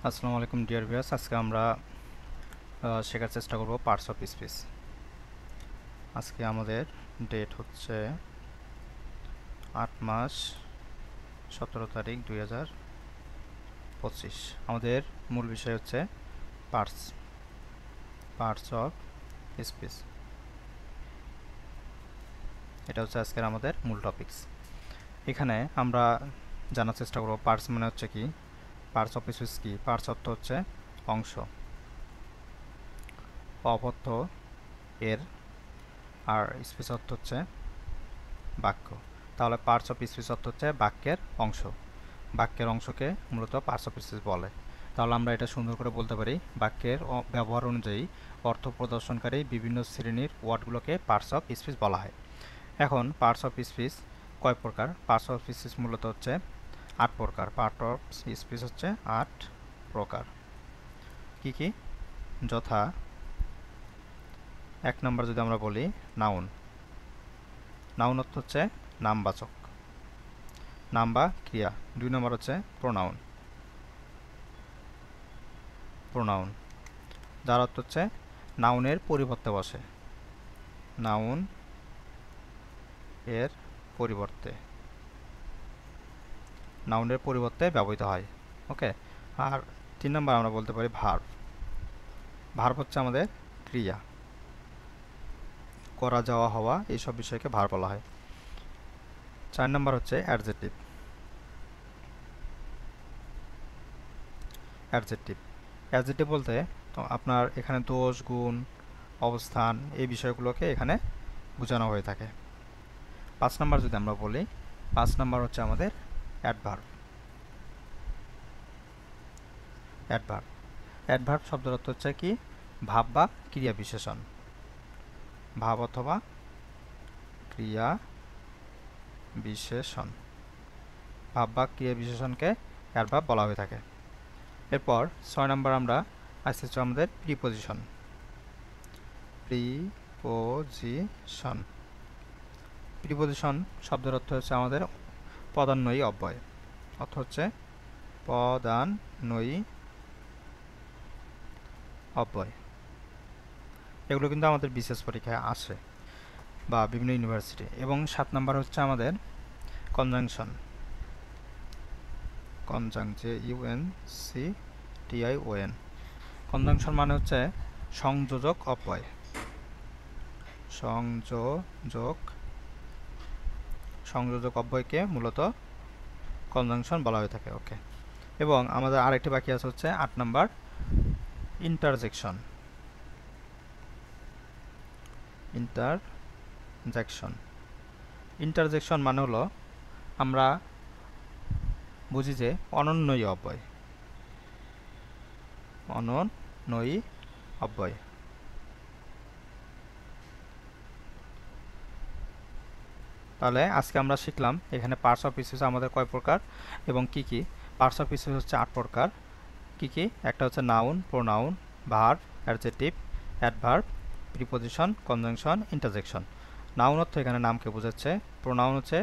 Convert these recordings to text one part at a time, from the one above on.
আসসালামু আলাইকুম dear viewers, আজকে আমরা শেখার চেষ্টা করব পার্টস অফ স্পিচ। আজকে আমাদের ডেট হচ্ছে 8 মাস 17 তারিখ 2025। আমাদের মূল বিষয় হচ্ছে পার্টস অফ স্পিচ। এটা হচ্ছে আজকের আমাদের মূল টপিকস। এখানে আমরা জানার চেষ্টা করব পার্টস মানে হচ্ছে কি, পার্টস অফ স্পিচ কি। পার্টস অর্থ হচ্ছে অংশ, অপত্য এর, আর স্পিচ অর্থ হচ্ছে বাক্য। তাহলে পার্টস অফ স্পিচ অর্থ হচ্ছে বাক্যের অংশ। বাক্যের অংশকে মূলত পার্টস অফ স্পিচ বলে। তাহলে আমরা এটা সুন্দর করে বলতে পারি, বাক্যের ব্যবহার অনুযায়ী অর্থ প্রদর্শনকারী বিভিন্ন শ্রেণীর ওয়ার্ডগুলোকে পার্টস অফ স্পিচ বলা হয়। এখন পার্টস অফ স্পিচ কয় প্রকার? পার্টস অফ স্পিচ মূলত হচ্ছে 8 প্রকার। পার্ট অফ স্পিচ হচ্ছে 8 প্রকার। কি কি? যথা 1 নম্বর যদি আমরা বলি নাউন। নাউন অর্থ হচ্ছে নামবাচক, নাম বা ক্রিয়া। 2 নম্বর হচ্ছে প্রোনাউন। প্রোনাউন যার অর্থ হচ্ছে নাউনের পরিবর্তে বসে, নাউন এর পরিবর্তে, নাউনের পরিবর্তে ব্যবহৃত হয়। ওকে। আর 3 নম্বর আমরা বলতে পারি ভার্ব। ভার্ব হচ্ছে আমাদের ক্রিয়া, করা, যাওয়া, হওয়া, এইসব বিষয়কে ভার্ব বলা হয়। 4 নম্বর হচ্ছে অ্যাডজেক্টিভ। অ্যাডজেক্টিভ বলতে তো আপনার এখানে দোষ, গুণ, অবস্থান, এই বিষয়গুলোকে এখানে বোঝানো হয়ে থাকে। 5 নম্বর যদি আমরা বলি, 5 নম্বর হচ্ছে আমাদের অ্যাডভার্ব। অ্যাডভার্ব শব্দের অর্থ হচ্ছে কি, ভাব বা ক্রিয়া বিশেষণ। ভাব অথবা ক্রিয়া বিশেষণ, ভাব বা ক্রিয়া বিশেষণকে অ্যাডভার্ব বলা হয়ে থাকে। এরপর 6 নম্বর আমরা আসছে আমাদের প্রিপোজিশন। প্রিপোজিশন শব্দের অর্থ হচ্ছে আমাদের পদান্বয়ী অব্যয়। অর্থ হচ্ছে পদান্বয়ী অব্যয়। এগুলো কিন্তু আমাদের বিশেষ পরীক্ষায় আসে বা বিভিন্ন ইউনিভার্সিটি। এবং 7 নম্বর হচ্ছে আমাদের কনজাংশন। JUNCTION। কনজাংশন মানে হচ্ছে সংযোজক অব্যয়। সংযোজক অব্যয়কে মূলত কনজাংশন বলা হয়ে থাকে। ওকে। এবং আমাদের আরেকটি বাকি আছে হচ্ছে 8 নম্বর ইন্টারজেকশন। ইন্টারজেকশন মানে হলো আমরা বুঝি যে অনন্বয়ী অব্যয়। তাহলে আজকে আমরা শিখলাম এখানে পার্টস অফ স্পিচ আমাদের কয় প্রকার এবং কি কি। পার্টস অফ স্পিচ হচ্ছে 8 প্রকার। কি কি? একটা হচ্ছে noun, pronoun, verb, adjective, adverb, preposition, conjunction, interjection. Noun অর্থ এখানে নামকে বোঝাচ্ছে। প্রোনাউন হচ্ছে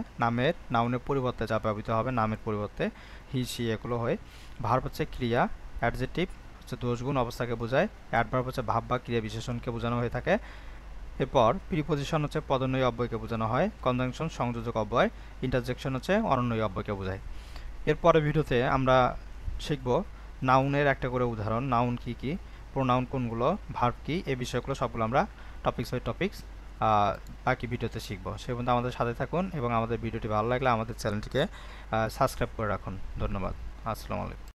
নাউনের পরিবর্তে যা ব্যবহৃত হবে, নামের পরিবর্তে হি, সি, এগুলো হয়। ভার্ব হচ্ছে ক্রিয়া, অ্যাডজেক্টিভ হচ্ছে দোষগুণ, অবস্থাকে বোঝায়, অ্যাডভার্ব হচ্ছে ভাব বা ক্রিয়া বিশেষণকে বোঝানো হয়ে থাকে। এরপর প্রিপোজিশন হচ্ছে পদান্বয়ী অব্যয়কে বোঝানো হয়, কনজাংশন সংযোজক অব্যয়, ইন্টারজেকশন হচ্ছে অনন্বয়ী অব্যয়কে বোঝায়। এরপরের ভিডিওতে আমরা শিখব নাউনের একটা করে উদাহরণ, নাউন কি কি, প্রোনাউন কোনগুলো, ভার্ব কি, এই বিষয়গুলো সবগুলো আমরা টপিকস বাই টপিকস বাকি ভিডিওতে শিখব। সে পর্যন্ত আমাদের সাথে থাকুন এবং আমাদের ভিডিওটি ভালো লাগলে আমাদের চ্যানেলটিকে সাবস্ক্রাইব করে রাখুন। ধন্যবাদ। আসসালামু আলাইকুম।